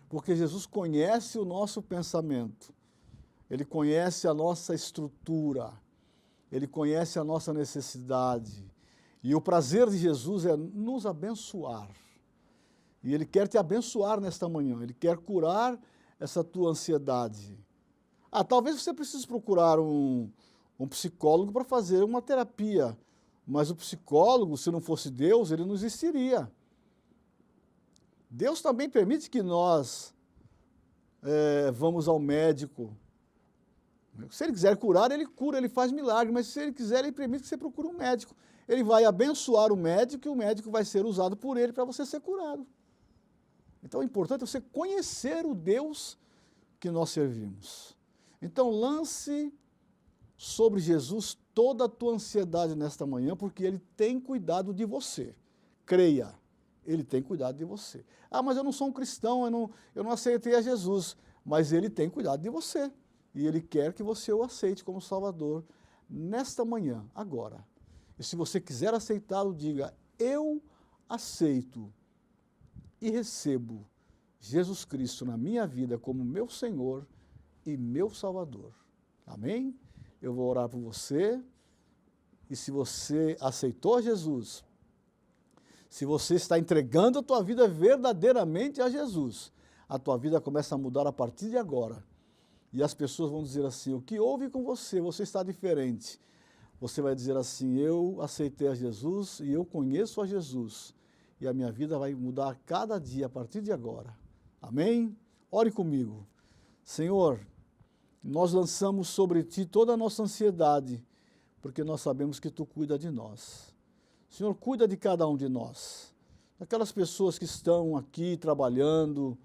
Porque Jesus conhece o nosso pensamento, Ele conhece a nossa estrutura, Ele conhece a nossa necessidade. E o prazer de Jesus é nos abençoar. E Ele quer te abençoar nesta manhã, Ele quer curar essa tua ansiedade. Talvez você precise procurar um psicólogo para fazer uma terapia, mas o psicólogo, se não fosse Deus, ele não existiria. Deus também permite que nós vamos ao médico. Se Ele quiser curar, Ele cura, Ele faz milagre, mas se Ele quiser, Ele permite que você procure um médico. Ele vai abençoar o médico e o médico vai ser usado por Ele para você ser curado. Então, é importante você conhecer o Deus que nós servimos. Então, lance sobre Jesus toda a tua ansiedade nesta manhã, porque Ele tem cuidado de você. Creia, Ele tem cuidado de você. Mas eu não sou um cristão, eu não aceitei a Jesus, mas Ele tem cuidado de você. E Ele quer que você o aceite como Salvador nesta manhã, agora. E se você quiser aceitá-lo, diga: eu aceito e recebo Jesus Cristo na minha vida como meu Senhor e meu Salvador. Amém? Eu vou orar por você. E se você aceitou Jesus, se você está entregando a tua vida verdadeiramente a Jesus, a tua vida começa a mudar a partir de agora. E as pessoas vão dizer assim: o que houve com você? Você está diferente. Você vai dizer assim: eu aceitei a Jesus e eu conheço a Jesus. E a minha vida vai mudar cada dia a partir de agora. Amém? Ore comigo. Senhor, nós lançamos sobre Ti toda a nossa ansiedade, porque nós sabemos que Tu cuida de nós. Senhor, cuida de cada um de nós. Daquelas pessoas que estão aqui trabalhando,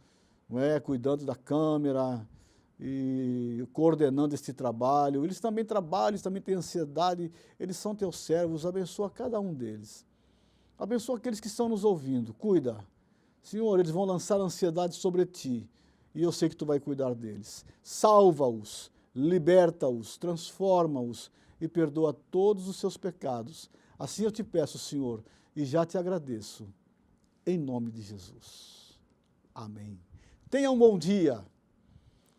cuidando da câmera e coordenando este trabalho. Eles também trabalham, eles também têm ansiedade, eles são Teus servos. Abençoa cada um deles. Abençoa aqueles que estão nos ouvindo. Cuida. Senhor, eles vão lançar ansiedade sobre Ti e eu sei que Tu vai cuidar deles. Salva-os, liberta-os, transforma-os e perdoa todos os seus pecados. Assim eu te peço, Senhor, e já te agradeço. Em nome de Jesus. Amém. Tenha um bom dia.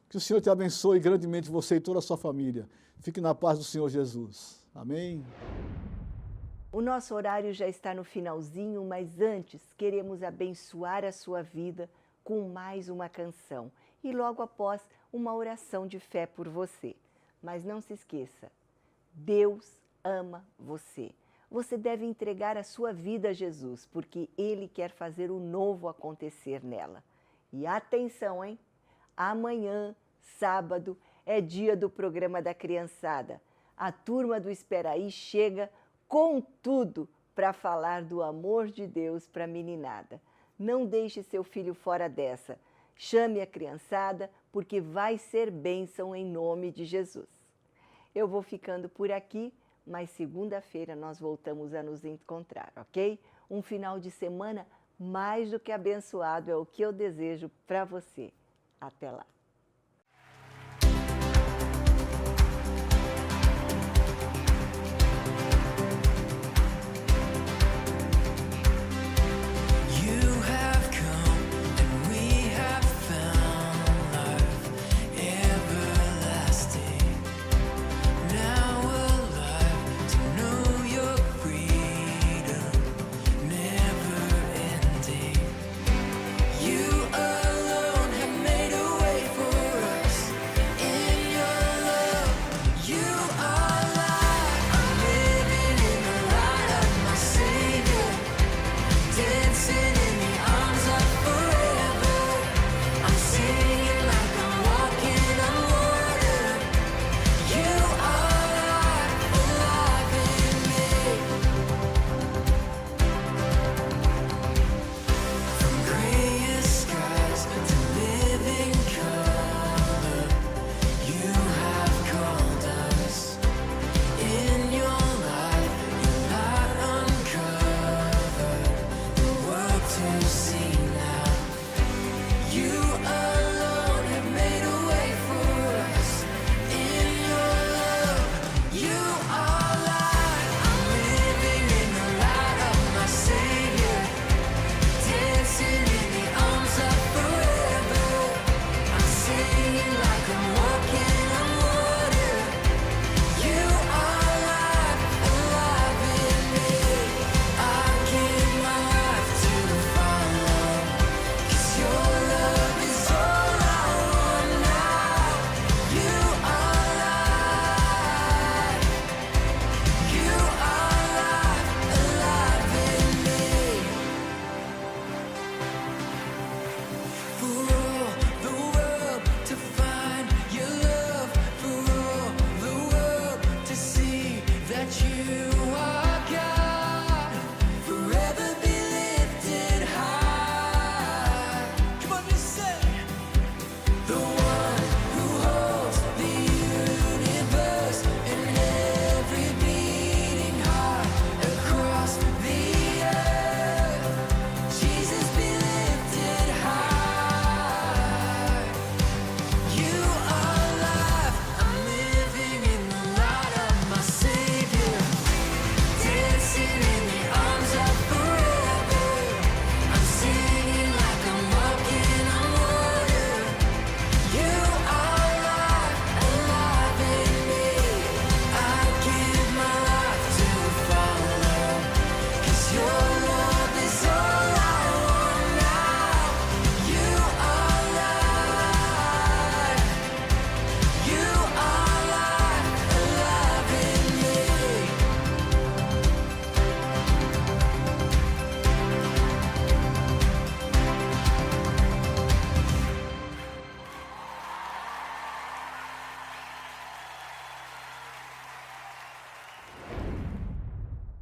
Que o Senhor te abençoe grandemente, você e toda a sua família. Fique na paz do Senhor Jesus. Amém. O nosso horário já está no finalzinho, mas antes queremos abençoar a sua vida com mais uma canção e logo após uma oração de fé por você. Mas não se esqueça, Deus ama você. Você deve entregar a sua vida a Jesus, porque Ele quer fazer o novo acontecer nela. E atenção, hein? Amanhã, sábado, é dia do programa da criançada. A turma do Espera Aí chega com tudo para falar do amor de Deus para a meninada. Não deixe seu filho fora dessa. Chame a criançada, porque vai ser bênção em nome de Jesus. Eu vou ficando por aqui, mas segunda-feira nós voltamos a nos encontrar, ok? Um final de semana mais do que abençoado é o que eu desejo para você. Até lá! Now we're alive to know you're free.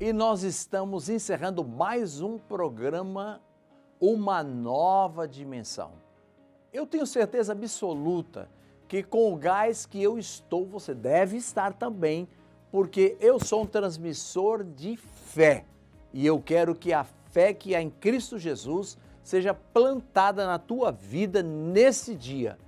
e nós estamos encerrando mais um programa Uma Nova Dimensão. Eu tenho certeza absoluta que com o gás que eu estou, você deve estar também, porque eu sou um transmissor de fé e eu quero que a fé que há em Cristo Jesus seja plantada na tua vida nesse dia.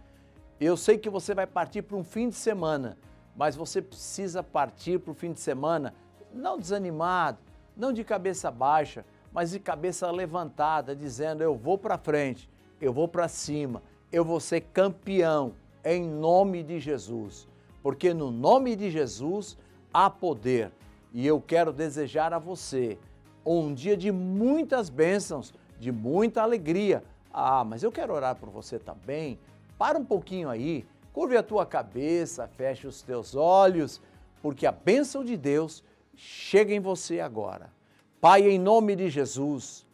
Eu sei que você vai partir para um fim de semana, mas você precisa partir para o fim de semana não desanimado, não de cabeça baixa, mas de cabeça levantada, dizendo: eu vou para frente, eu vou para cima, eu vou ser campeão em nome de Jesus, porque no nome de Jesus há poder. E eu quero desejar a você um dia de muitas bênçãos, de muita alegria. Mas eu quero orar por você também. Para um pouquinho aí, curve a tua cabeça, feche os teus olhos, porque a bênção de Deus chega em você agora. Pai, em nome de Jesus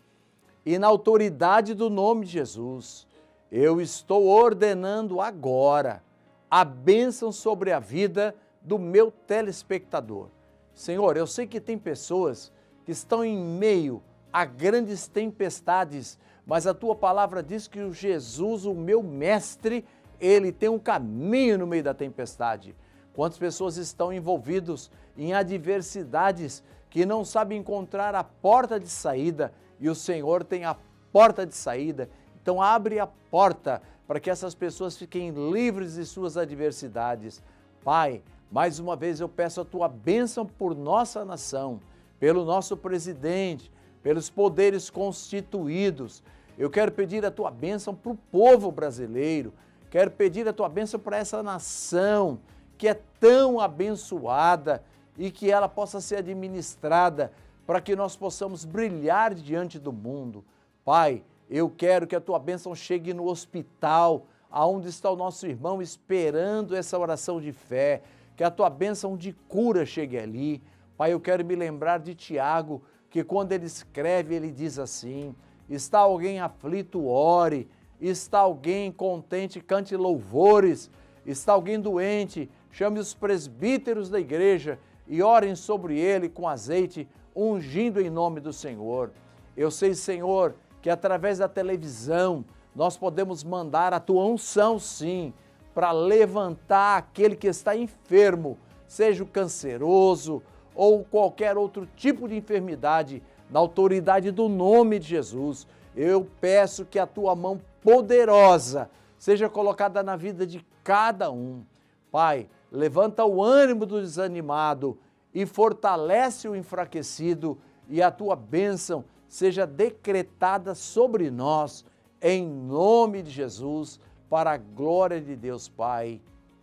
e na autoridade do nome de Jesus, eu estou ordenando agora a bênção sobre a vida do meu telespectador. Senhor, eu sei que tem pessoas que estão em meio a grandes tempestades, mas a tua palavra diz que o Jesus, o meu mestre, ele tem um caminho no meio da tempestade. Quantas pessoas estão envolvidas em adversidades que não sabem encontrar a porta de saída, e o Senhor tem a porta de saída. Então abre a porta para que essas pessoas fiquem livres de suas adversidades. Pai, mais uma vez eu peço a tua bênção por nossa nação, pelo nosso presidente, pelos poderes constituídos. Eu quero pedir a tua bênção para o povo brasileiro, quero pedir a tua bênção para essa nação que é tão abençoada e que ela possa ser administrada para que nós possamos brilhar diante do mundo. Pai, eu quero que a tua bênção chegue no hospital, aonde está o nosso irmão esperando essa oração de fé, que a tua bênção de cura chegue ali. Pai, eu quero me lembrar de Tiago, que quando ele escreve, ele diz assim: está alguém aflito, ore, está alguém contente, cante louvores, está alguém doente, chame os presbíteros da igreja e orem sobre ele com azeite, ungindo em nome do Senhor. Eu sei, Senhor, que através da televisão nós podemos mandar a tua unção, sim, para levantar aquele que está enfermo, seja o canceroso ou qualquer outro tipo de enfermidade, na autoridade do nome de Jesus. Eu peço que a tua mão poderosa seja colocada na vida de cada um. Pai, levanta o ânimo do desanimado e fortalece o enfraquecido, e a tua bênção seja decretada sobre nós, em nome de Jesus, para a glória de Deus Pai.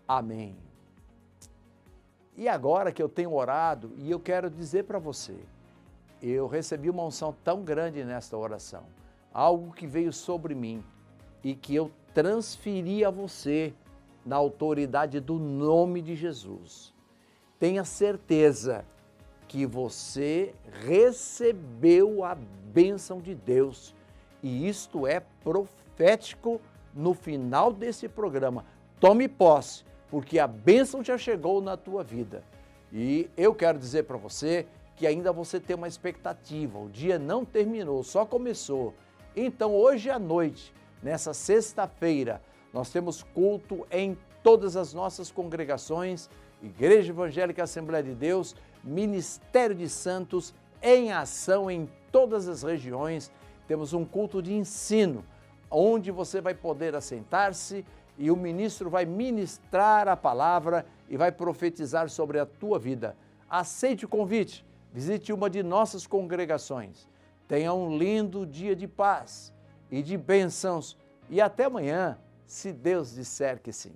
Amém. E agora que eu tenho orado, e eu quero dizer para você, eu recebi uma unção tão grande nesta oração, algo que veio sobre mim e que eu transferi a você na autoridade do nome de Jesus. Tenha certeza que você recebeu a bênção de Deus, e isto é profético no final desse programa. Tome posse, porque a bênção já chegou na tua vida. E eu quero dizer para você que ainda você tem uma expectativa, o dia não terminou, só começou. Então hoje à noite, nessa sexta-feira, nós temos culto em todas as nossas congregações, Igreja Evangélica Assembleia de Deus, Ministério de Santos, em ação em todas as regiões. Temos um culto de ensino, onde você vai poder assentar-se e o ministro vai ministrar a palavra e vai profetizar sobre a tua vida. Aceite o convite, visite uma de nossas congregações. Tenha um lindo dia de paz e de bênçãos, e até amanhã, se Deus disser que sim.